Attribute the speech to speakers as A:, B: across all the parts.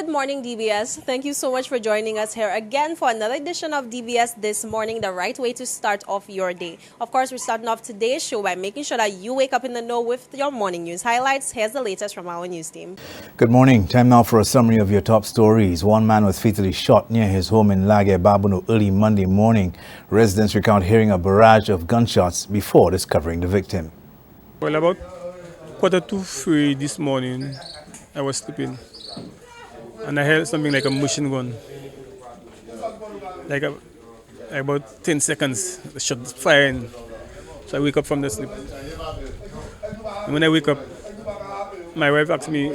A: Good morning, DBS. Thank you so much for joining us here again for another edition of DBS This Morning, the right way to start off your day. Of course, we're starting off today's show by making sure that you wake up in the know with your morning news highlights. Here's the latest from our news team.
B: Good morning. Time now for a summary of your top stories. One man was fatally shot near his home in Lage, Babuno early Monday morning. Residents recount hearing a barrage of gunshots before discovering the victim.
C: Well, about 2:45 this morning, I was sleeping. And I heard something like a machine gun. About 10 seconds, the shot firing. So I wake up from the sleep. And when I wake up, my wife asked me,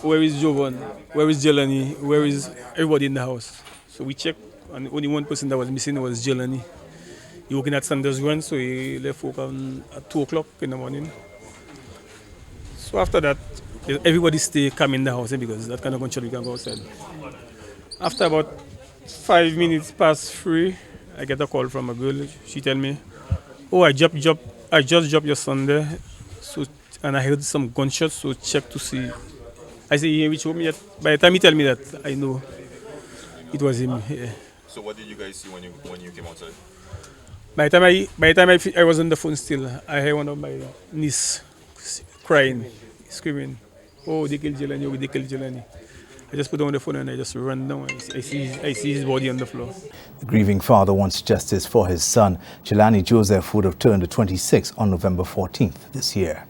C: where is Jovan? Where is Jelani? Where is everybody in the house? So we checked, and only one person that was missing was Jelani. He working at Sanders Run, so he left work at 2 o'clock in the morning. So after that, everybody stay calm in the house because that kind of gunshot we can go outside. After about 5 minutes past 3, I get a call from a girl. She tell me, "Oh, I just dropped your son there, so and I heard some gunshots. So check to see." I say, "He ain't reached home yet." By the time he tell me that, I know it was him. Yeah.
D: So what did you guys see when you came outside?
C: By the time I was on the phone still, I heard one of my niece crying, screaming, "Oh, they killed Jelani, oh, they killed Jelani." I just put down the phone and I just ran down. I see his body on the floor.
B: The grieving father wants justice for his son. Jelani Joseph would have turned 26 on November 14th this year.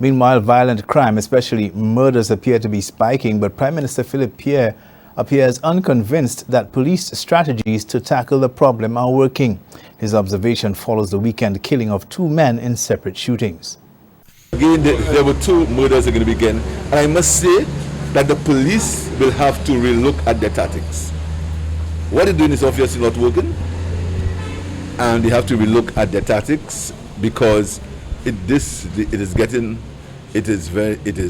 B: Meanwhile, violent crime, especially murders, appear to be spiking, but Prime Minister Philip Pierre appears unconvinced that police strategies to tackle the problem are working. His observation follows the weekend killing of 2 men in separate shootings.
E: Again, there were 2 murders that are going to begin, and I must say that the police will have to relook at their tactics. What they're doing is obviously not working, and they have to relook at their tactics because it is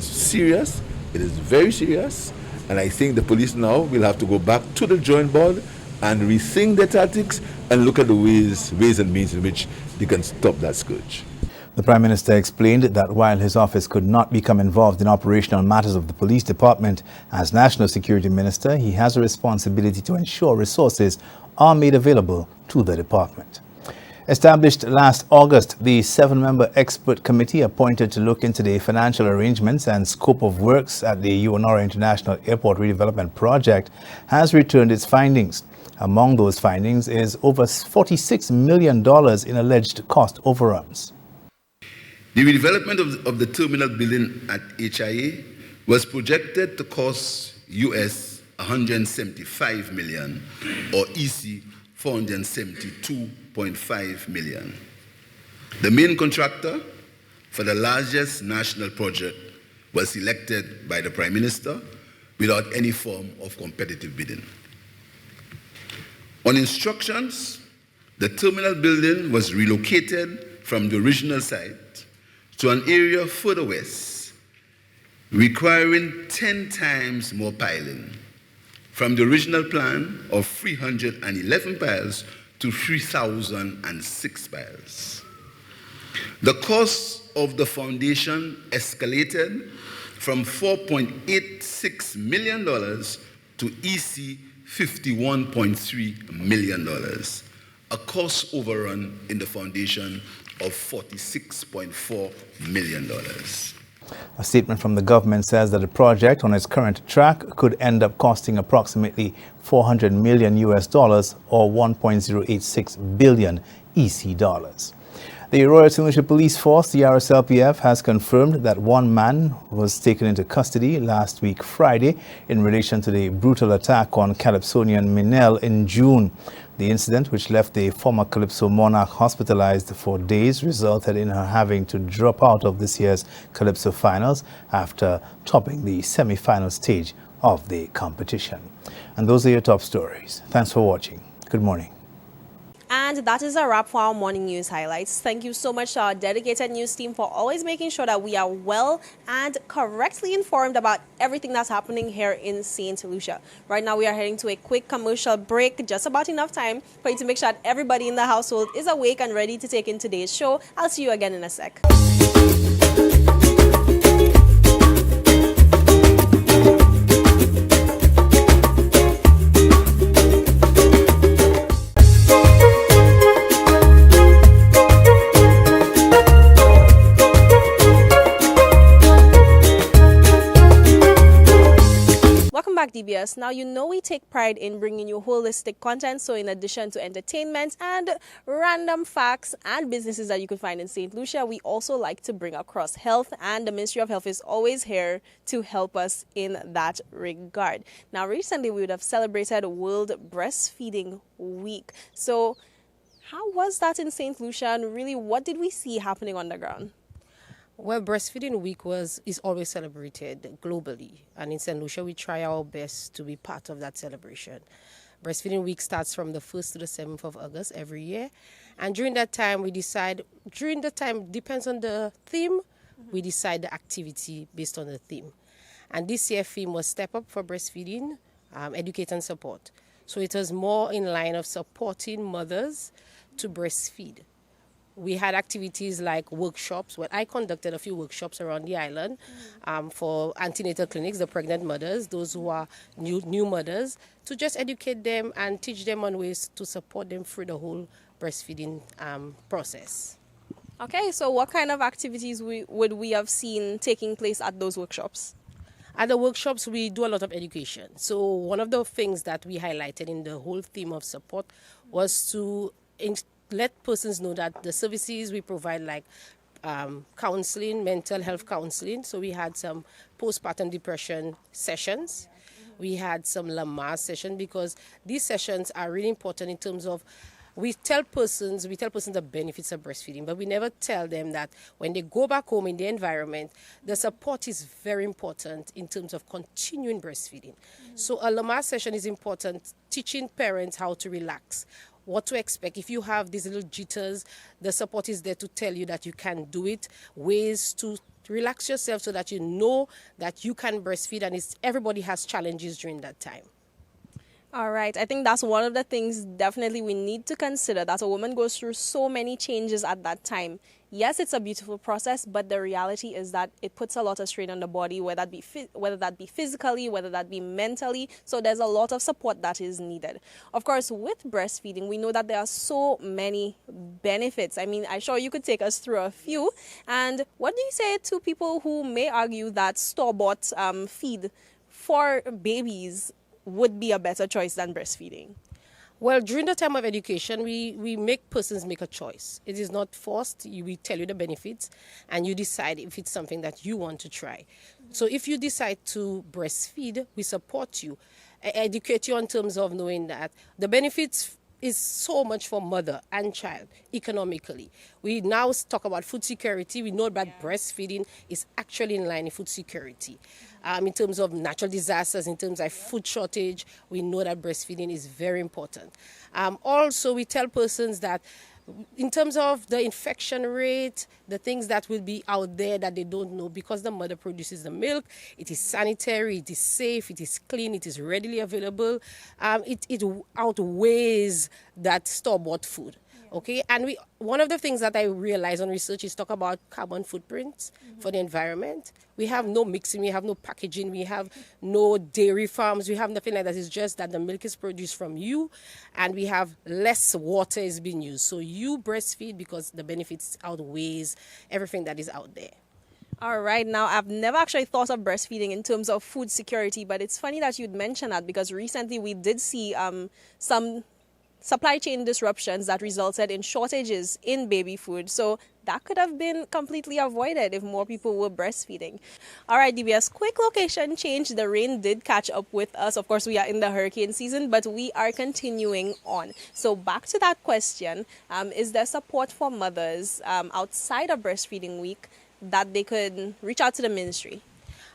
E: serious. It is very serious, and I think the police now will have to go back to the drawing board and rethink their tactics and look at the ways and means in which they can stop that scourge.
B: The Prime Minister explained that while his office could not become involved in operational matters of the police department, as National Security Minister, he has a responsibility to ensure resources are made available to the department. Established last August, the 7-member expert committee appointed to look into the financial arrangements and scope of works at the UNORA International Airport Redevelopment Project has returned its findings. Among those findings is over $46 million in alleged cost overruns.
F: The redevelopment of the terminal building at HIA was projected to cost US $175 million or EC $472.5 million. The main contractor for the largest national project was selected by the Prime Minister without any form of competitive bidding. On instructions, the terminal building was relocated from the original site to an area further west, requiring 10 times more piling, from the original plan of 311 piles to 3,006 piles. The cost of the foundation escalated from $4.86 million to EC $51.3 million, a cost overrun in the foundation of $46.4 million.
B: A statement from the government says that the project on its current track could end up costing approximately $400 million US or 1.086 billion EC dollars. The Royal St. Lucia Police Force, the RSLPF, has confirmed that 1 man was taken into custody last week Friday in relation to the brutal attack on Calypsonian Minel in June. The incident, which left the former Calypso monarch hospitalized for days, resulted in her having to drop out of this year's Calypso finals after topping the semi-final stage of the competition. And those are your top stories. Thanks for watching. Good morning.
A: And that is a wrap for our morning news highlights. Thank you so much to our dedicated news team for always making sure that we are well and correctly informed about everything that's happening here in St. Lucia. Right now, we are heading to a quick commercial break, just about enough time for you to make sure that everybody in the household is awake and ready to take in today's show. I'll see you again in a sec. back, DBS. Now, you know we take pride in bringing you holistic content. So in addition to entertainment and random facts and businesses that you can find in St. Lucia, we also like to bring across health, and the Ministry of Health is always here to help us in that regard. Now, recently we would have celebrated World Breastfeeding Week. So how was that in St. Lucia, and really what did we see happening on the ground?
G: Well, Breastfeeding Week is always celebrated globally, and in St. Lucia we try our best to be part of that celebration. Breastfeeding Week starts from the 1st to the 7th of August every year, and during that time depends on the theme, we decide the activity based on the theme. And this year's theme was Step Up for Breastfeeding, Educate and Support. So it was more in line of supporting mothers to breastfeed. We had activities like workshops. Well, I conducted a few workshops around the island for antenatal clinics, the pregnant mothers, those who are new mothers, to just educate them and teach them on ways to support them through the whole breastfeeding process.
A: Okay, so what kind of activities would we have seen taking place at those workshops?
G: At the workshops, we do a lot of education. So one of the things that we highlighted in the whole theme of support was to let persons know that the services we provide, like counseling, mental health counseling. So we had some postpartum depression sessions. We had some Lamaze sessions, because these sessions are really important in terms of we tell persons the benefits of breastfeeding, but we never tell them that when they go back home in their environment, the support is very important in terms of continuing breastfeeding. So a Lamaze session is important, teaching parents how to relax, what to expect. If you have these little jitters, the support is there to tell you that you can do it, ways to relax yourself so that you know that you can breastfeed, and everybody has challenges during that time.
A: All right. I think that's one of the things definitely we need to consider, that a woman goes through so many changes at that time. Yes, it's a beautiful process, but the reality is that it puts a lot of strain on the body, whether that be physically, whether that be mentally. So there's a lot of support that is needed. Of course, with breastfeeding, we know that there are so many benefits. I mean, I'm sure you could take us through a few. And what do you say to people who may argue that store-bought feed for babies would be a better choice than breastfeeding?
G: Well, during the time of education, we make persons make a choice. It is not forced. We tell you the benefits, and you decide if it's something that you want to try. So if you decide to breastfeed, we support you, educate you in terms of knowing that the benefits is so much for mother and child economically. We now talk about food security. We know that breastfeeding is actually in line with food security. In terms of natural disasters, in terms of food shortage, we know that breastfeeding is very important. Also, we tell persons that in terms of the infection rate, the things that will be out there that they don't know, because the mother produces the milk, it is sanitary, it is safe, it is clean, it is readily available. It outweighs that store-bought food. Okay, and one of the things that I realized on research is talk about carbon footprints for the environment. We have no mixing, we have no packaging, we have no dairy farms, we have nothing like that. It's just that the milk is produced from you, and we have less water is being used. So you breastfeed because the benefits outweighs everything that is out there.
A: All right. Now, I've never actually thought of breastfeeding in terms of food security, but it's funny that you'd mention that, because recently we did see some supply chain disruptions that resulted in shortages in baby food. So that could have been completely avoided if more people were breastfeeding. All right, DBS, quick location change. The rain did catch up with us. Of course, we are in the hurricane season, but we are continuing on. So back to that question, is there support for mothers outside of Breastfeeding Week that they could reach out to the ministry?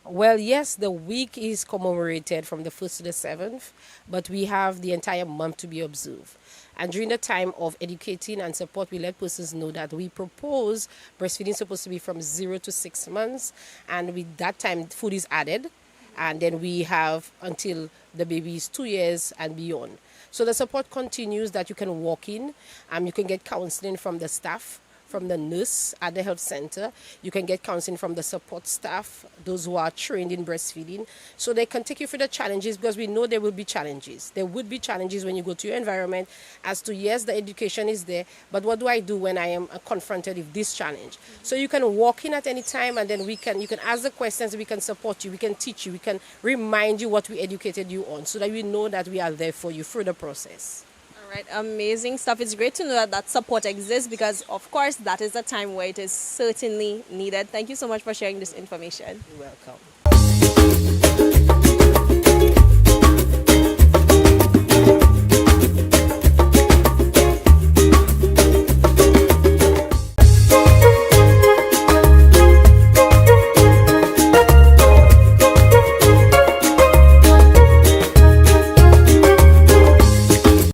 G: Well, yes, the week is commemorated from the 1st to the 7th, but we have the entire month to be observed. And during the time of educating and support, we let persons know that we propose breastfeeding is supposed to be from 0 to 6 months, and with that time, food is added, and then we have until the baby is 2 years and beyond. So the support continues, that you can walk in, you can get counseling from the staff, from the nurse at the health center. You can get counseling from the support staff, those who are trained in breastfeeding. So they can take you through the challenges, because we know there will be challenges. There would be challenges when you go to your environment as to, yes, the education is there, but what do I do when I am confronted with this challenge? So you can walk in at any time, and then you can ask the questions, we can support you, we can teach you, we can remind you what we educated you on, so that we know that we are there for you through the process.
A: All right, amazing stuff. It's great to know that that support exists, because, of course, that is a time where it is certainly needed. Thank you so much for sharing this information.
G: You're welcome.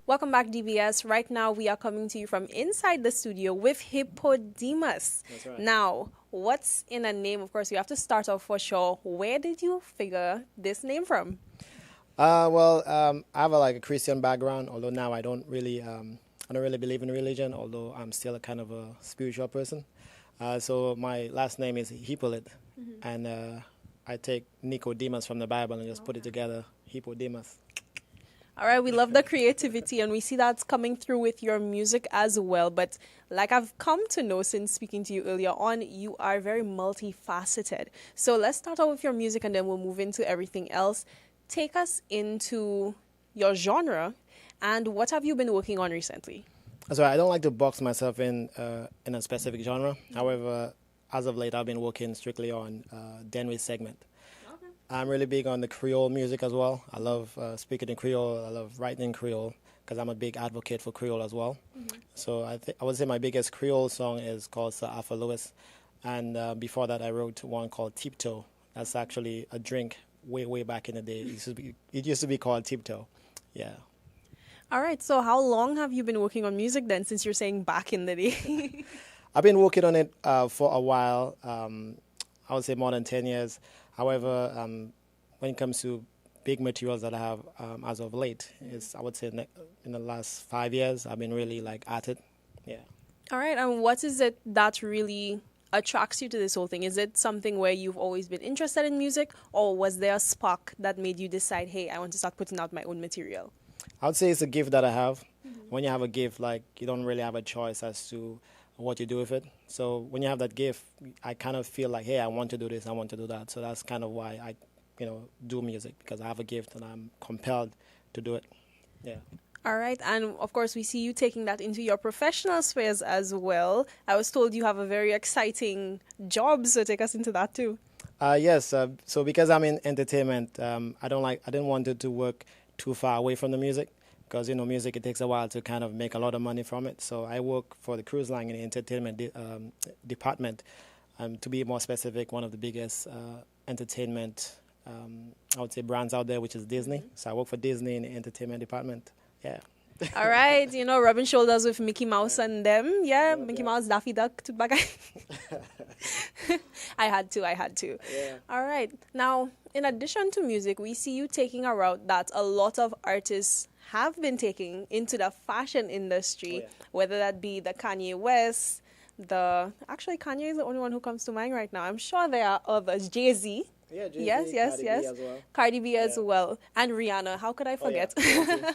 A: Welcome back, DBS. Right now, we are coming to you from inside the studio with Hippodemus.
H: That's right.
A: Now, what's in a name? Of course, you have to start off for sure. Where did you figure this name from?
H: I have a Christian background, although now I don't really believe in religion, although I'm still a kind of a spiritual person. So my last name is Hippolyte, and I take Nicodemus from the Bible and just put it together, Hippodemus.
A: All right, we love the creativity, and we see that's coming through with your music as well. But like I've come to know since speaking to you earlier on, you are very multifaceted. So let's start out with your music, and then we'll move into everything else. Take us into your genre, and what have you been working on recently?
H: So I don't like to box myself in a specific genre. However, as of late, I've been working strictly on Denway segment. I'm really big on the Creole music as well. I love speaking in Creole. I love writing in Creole because I'm a big advocate for Creole as well. So I would say my biggest Creole song is called Sir Arthur Lewis. And before that, I wrote one called Tiptoe. That's actually a drink way back in the day. It used to be called Tiptoe. Yeah.
A: All right, so how long have you been working on music then, since you're saying back in the day?
H: I've been working on it for a while. I would say more than 10 years. However, when it comes to big materials that I have as of late, I would say in the last 5 years, I've been really at it. Yeah.
A: All right, and what is it that really attracts you to this whole thing? Is it something where you've always been interested in music, or was there a spark that made you decide, hey, I want to start putting out my own material?
H: I would say it's a gift that I have. When you have a gift, you don't really have a choice as to what you do with it. So when you have that gift, I kind of feel like, hey, I want to do this, I want to do that. So that's kind of why I, do music, because I have a gift and I'm compelled to do it. Yeah.
A: All right, and of course we see you taking that into your professional spheres as well. I was told you have a very exciting job, so take us into that too.
H: Yes. So because I'm in entertainment, I didn't want it to work too far away from the music. Because, music, it takes a while to kind of make a lot of money from it. So I work for the cruise line in the entertainment department. To be more specific, one of the biggest entertainment, I would say, brands out there, which is Disney. So I work for Disney in the entertainment department. Yeah.
A: All right, rubbing shoulders with Mickey Mouse and them. Yeah, Mickey Mouse, Daffy Duck, I had to.
H: Yeah.
A: All right. Now, in addition to music, we see you taking a route that a lot of artists have been taking into the fashion industry, whether that be the Kanye West, actually Kanye is the only one who comes to mind right now. I'm sure there are others. Jay-Z.
H: Yeah, Jay-Z,
A: Yes.
H: Cardi B as well.
A: Cardi B as well. And Rihanna. How could I forget?
H: Yeah.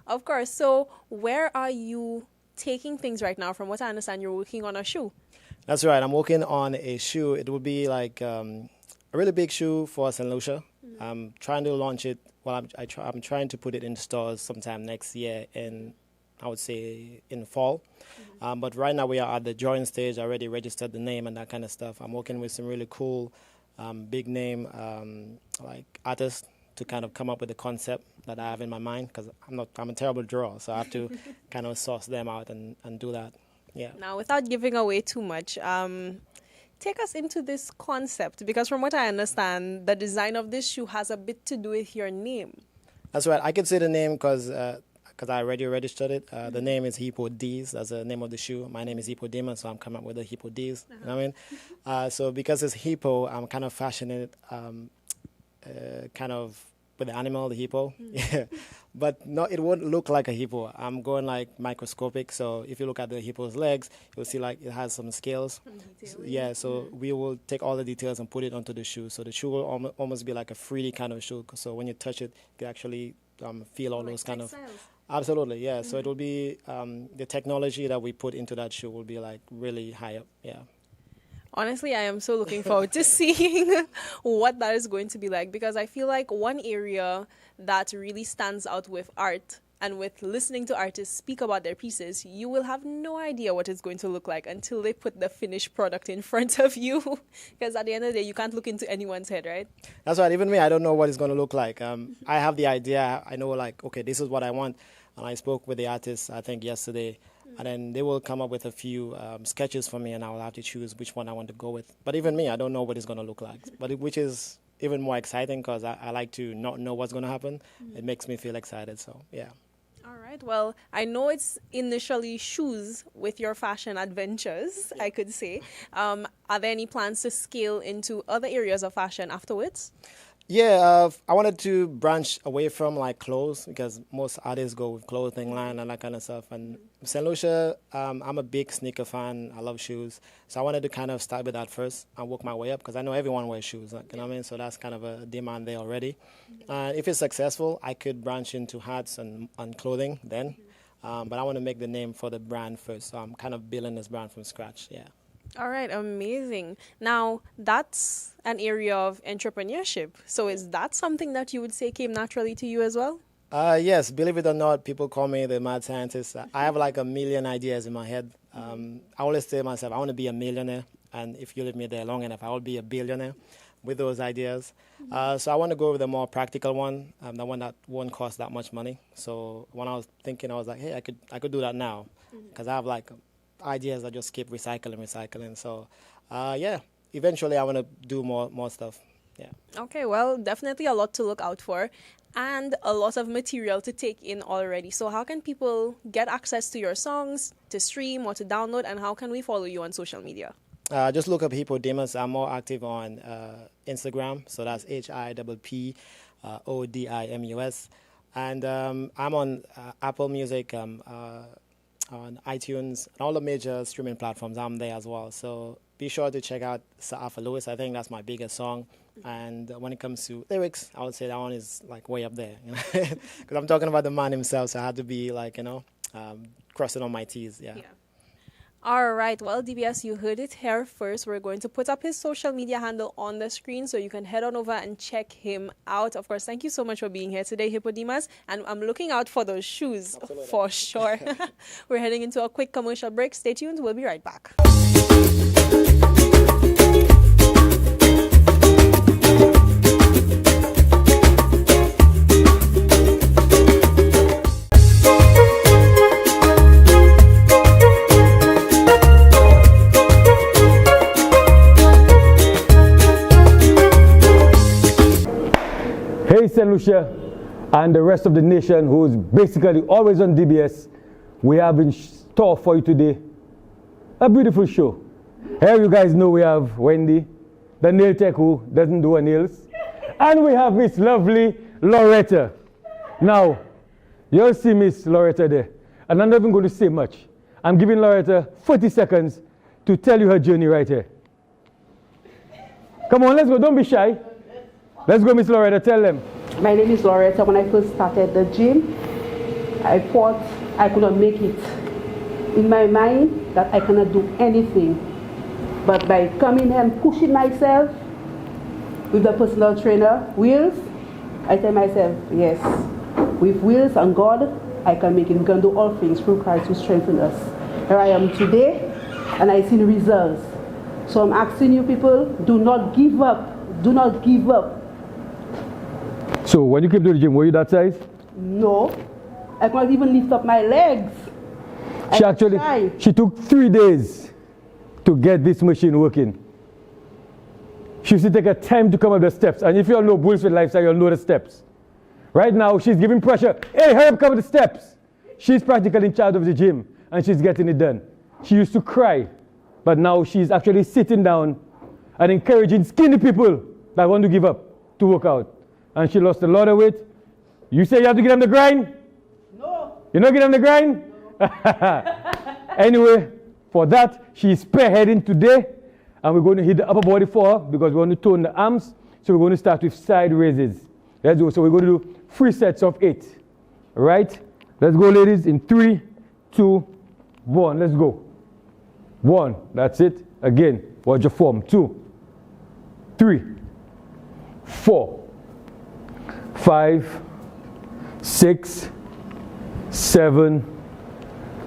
A: Of course. So where are you taking things right now? From what I understand, you're working on a shoe.
H: That's right. I'm working on a shoe. It would be a really big shoe for St. Lucia. I'm trying to launch it. Well, I'm trying to put it in stores sometime next year, I would say in fall. But right now we are at the drawing stage. I already registered the name and that kind of stuff. I'm working with some really cool, big name artists to kind of come up with a concept that I have in my mind, because I'm a terrible drawer, so I have to kind of source them out and do that. Yeah.
A: Now, without giving away too much, take us into this concept, because from what I understand, the design of this shoe has a bit to do with your name.
H: That's right. I can say the name because I already registered it. The name is Hippodemus. That's the name of the shoe. My name is Hippodemus, so I'm coming up with a Hippodemus. You know what I mean? So because it's hippo, I'm kind of fashioning it kind of with the animal, the hippo. Yeah, but no, it won't look like a hippo. I'm going like microscopic. So if you look at the hippo's legs, you'll see like it has some scales. Yeah, so we will take all the details and put it onto the shoe. So the shoe will almost be like a 3D kind of shoe. So when you touch it, you can actually feel all those kind of. Absolutely, yeah. So it will be the technology that we put into that shoe will be like really high up. Yeah.
A: Honestly, I am so looking forward to seeing what that is going to be like, because I feel like one area that really stands out with art and with listening to artists speak about their pieces, you will have no idea what it's going to look like until they put the finished product in front of you. Because at the end of the day, you can't look into anyone's head, right?
H: That's right. Even me, I don't know what it's going to look like. I have the idea. I know, like, okay, this is what I want. And I spoke with the artist, I think, yesterday. And then they will come up with a few sketches for me, and I will have to choose which one I want to go with. But even me, I don't know what it's going to look like. Which is even more exciting, because I like to not know what's going to happen. It makes me feel excited, so yeah.
A: All right. Well, I know it's initially shoes with your fashion adventures, I could say. Are there any plans to scale into other areas of fashion afterwards?
H: Yeah, I wanted to branch away from like clothes, because most artists go with clothing line and that kind of stuff. And St. Lucia, I'm a big sneaker fan. I love shoes. So I wanted to kind of start with that first and work my way up, because I know everyone wears shoes, like, you know what I mean? So that's kind of a demand there already. If it's successful, I could branch into hats and clothing then. But I want to make the name for the brand first. So I'm kind of building this brand from scratch, yeah.
A: All right, amazing. Now, that's an area of entrepreneurship. So is that something that you would say came naturally to you as well?
H: Yes, believe it or not, people call me the mad scientist. I have like a million ideas in my head. I always say to myself, I want to be a millionaire. And if you leave me there long enough, I will be a billionaire with those ideas. So I want to go with the more practical one, the one that won't cost that much money. So when I was thinking, I was like, hey, I could do that now, because I have like ideas that just keep recycling. So, yeah, eventually I want to do more stuff. Yeah.
A: Okay, well, definitely a lot to look out for and a lot of material to take in already. So how can people get access to your songs, to stream or to download, and how can we follow you on social media?
H: Just look up Hippodemus. I'm more active on Instagram, so that's HIPPODIMUS. And I'm on Apple Music, on iTunes, and all the major streaming platforms. I'm there as well. So be sure to check out Sir Arthur Lewis. I think that's my biggest song. And when it comes to lyrics, I would say that one is like way up there. Because I'm talking about the man himself, so I had to be like, crossing on my T's. Yeah.
A: All right. Well, DBS, you heard it here first. We're going to put up his social media handle on the screen so you can head on over and check him out. Of course, thank you so much for being here today, Hippodemus. And I'm looking out for those shoes. Absolutely. For sure. We're heading into a quick commercial break. Stay tuned. We'll be right back.
I: Hey, St. Lucia and the rest of the nation who's basically always on DBS, we have in store for you today a beautiful show. Here you guys know we have Wendy, the nail tech who doesn't do her nails, and we have Miss Lovely Loretta. Now, you'll see Miss Loretta there, and I'm not even going to say much. I'm giving Loretta 40 seconds to tell you her journey right here. Come on, let's go, don't be shy. Let's go, Miss Loretta, tell them.
J: My name is Loretta. When I first started the gym, I thought I could not make it. In my mind, that I cannot do anything. But by coming here and pushing myself with the personal trainer, Wills, I tell myself, yes, with Wills and God, I can make it. We can do all things through Christ who strengthens us. Here I am today, and I see the results. So I'm asking you people, do not give up. Do not give up.
I: So when you came to the gym, were you that size?
J: No, I couldn't even lift up my legs.
I: She took 3 days to get this machine working. She used to take her time to come up the steps. And if you all know Bullshit Lifestyle, you'll know the steps. Right now, she's giving pressure. Hey, hurry up, come up the steps. She's practically in charge of the gym, and she's getting it done. She used to cry, but now she's actually sitting down and encouraging skinny people that want to give up to work out. and she lost a lot of weight. You say you have to get on the grind?
J: No.
I: You not get on the grind? Anyway, for that, she's spearheading today, and we're going to hit the upper body for her because we want to tone the arms. So we're going to start with side raises. Let's go. So we're going to do 3 sets of 8. All right? Let's go, ladies, in 3, 2, 1. Let's go. 1. That's it. Again, watch your form. 2, 3, 4, 5, 6, 7,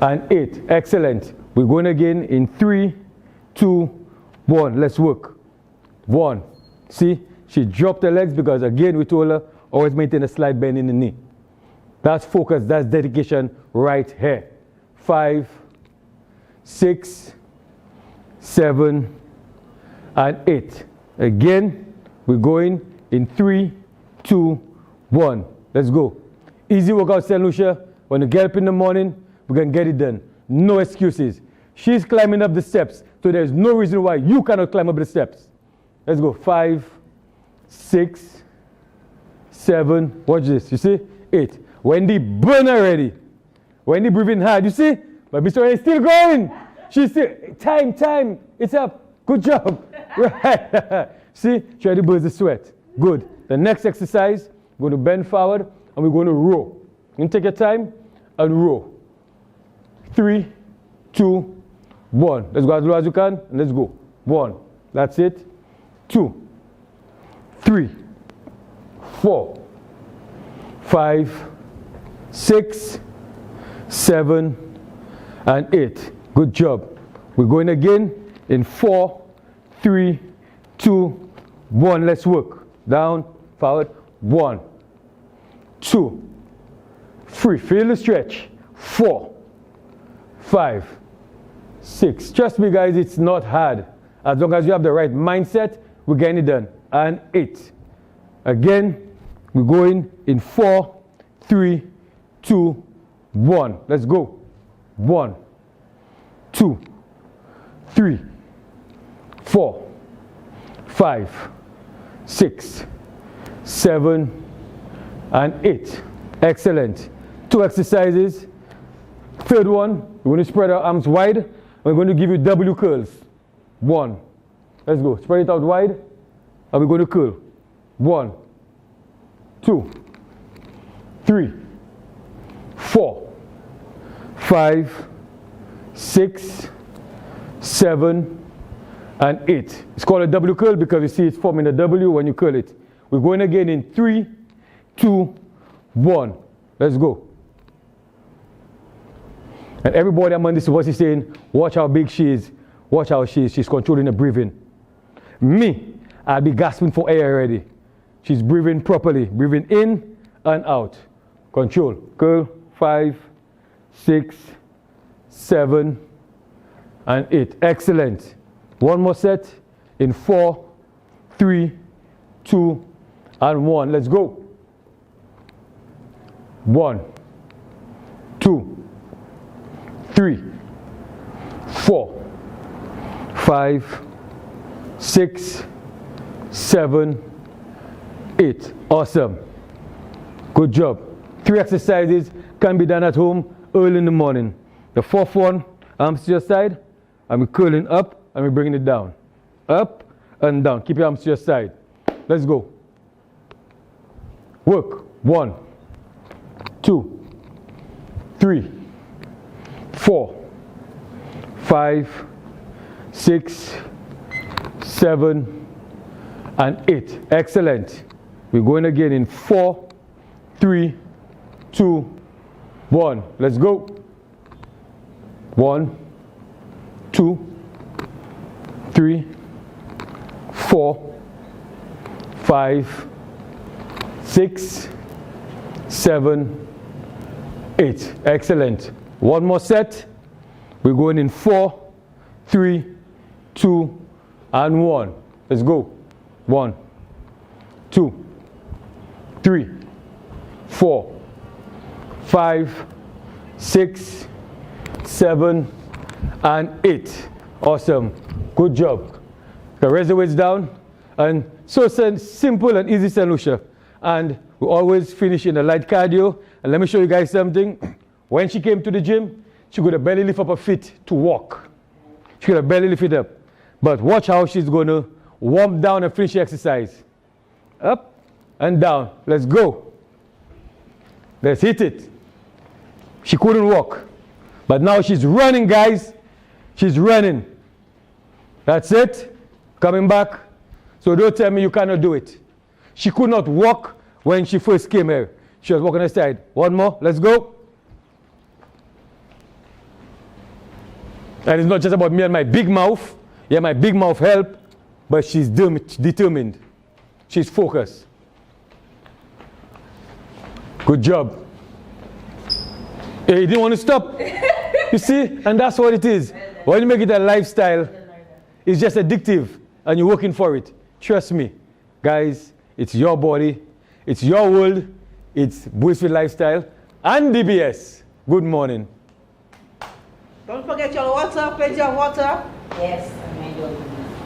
I: and 8. Excellent. We're going again in 3, 2, 1. Let's work. 1. See, she dropped her legs because, again, we told her always maintain a slight bend in the knee. That's focus. That's dedication right here. 5, 6, 7, and 8. Again, we're going in 3, 2, 1. Let's go. Easy workout, St. Lucia. When you get up in the morning, we can get it done. No excuses. She's climbing up the steps, so there's no reason why you cannot climb up the steps. Let's go. 5, 6, 7. Watch this. You see? 8. Wendy burn already. Wendy breathing hard. You see? But Mr. Wendy is still going. She's still. Time. It's up. Good job. Right. See? She already burns the sweat. Good. The next exercise, we're going to bend forward and we're going to row. You can take your time and row. 3, 2, 1. Let's go as low as you can and let's go. 1. That's it. 2, 3, 4, 5, 6, 7, and 8. Good job. We're going again in 4, 3, 2, 1. Let's work. Down, forward. 1, 2, 3. Feel the stretch. 4, 5, 6. Trust me, guys, it's not hard. As long as you have the right mindset, we're getting it done. And 8. Again, we're going in 4, 3, 2, 1. Let's go. 1, 2, 3, 4, 5, 6, 7, and 8. Excellent. 2 exercises. Third one, we're going to spread our arms wide. We're going to give you W curls. 1. Let's go. Spread it out wide. And we're going to curl. 1, 2, 3, 4, 5, 6, 7, and 8. It's called a W curl because you see it's forming a W when you curl it. We're going again in 3, 2, 1. Let's go. And everybody among this is what he's saying. Watch how big she is. Watch how she is. She's controlling the breathing. Me, I'll be gasping for air already. She's breathing properly. Breathing in and out. Control. Curl. 5, 6, 7, and 8. Excellent. One more set in 4, 3, 2, and 1. Let's go. 1, 2, 3, 4, 5, 6, 7, 8. Awesome. Good job. 3 exercises can be done at home early in the morning. The 4th one, arms to your side, and we're curling up and we're bringing it down. Up and down. Keep your arms to your side. Let's go. Work. 1, 2, 3, 4, 5, 6, 7, and 8. Excellent. We're going again in 4, 3, 2, 1. Let's go. 1, 2, 3, 4, 5, 6, 7, 8. Excellent. One more set. We're going in 4, 3, 2, and 1. Let's go. 1, 2, 3, 4, 5, 6, 7, and 8. Awesome. Good job. Okay, raise the weights down. And so simple and easy, St. Lucia. and we always finish in a light cardio. And let me show you guys something. When she came to the gym, she could have barely lift up her feet to walk. She could have barely lift it up. But watch how she's going to warm down and finish the exercise. Up and down. Let's go. Let's hit it. She couldn't walk. But now she's running, guys. She's running. That's it. Coming back. So don't tell me you cannot do it. She could not walk when she first came here. She was walking aside. One more. Let's go. And it's not just about me and my big mouth. Yeah, my big mouth help, but she's determined. She's focused. Good job. Hey, you didn't want to stop. You see? And that's what it is. When you make it a lifestyle, it's just addictive, and you're working for it. Trust me. Guys, it's your body. It's your world. It's Bushville Lifestyle and DBS. Good morning.
A: Don't forget your water. Plenty of water.
K: Yes.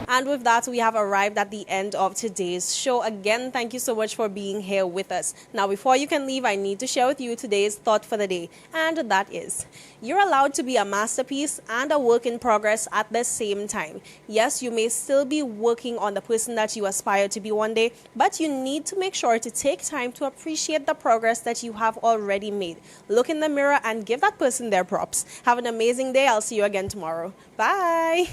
A: And with that, we have arrived at the end of today's show. Again, thank you so much for being here with us. Now, before you can leave, I need to share with you today's thought for the day. And that is, you're allowed to be a masterpiece and a work in progress at the same time. Yes, you may still be working on the person that you aspire to be one day, but you need to make sure to take time to appreciate the progress that you have already made. Look in the mirror and give that person their props. Have an amazing day. I'll see you again tomorrow. Bye.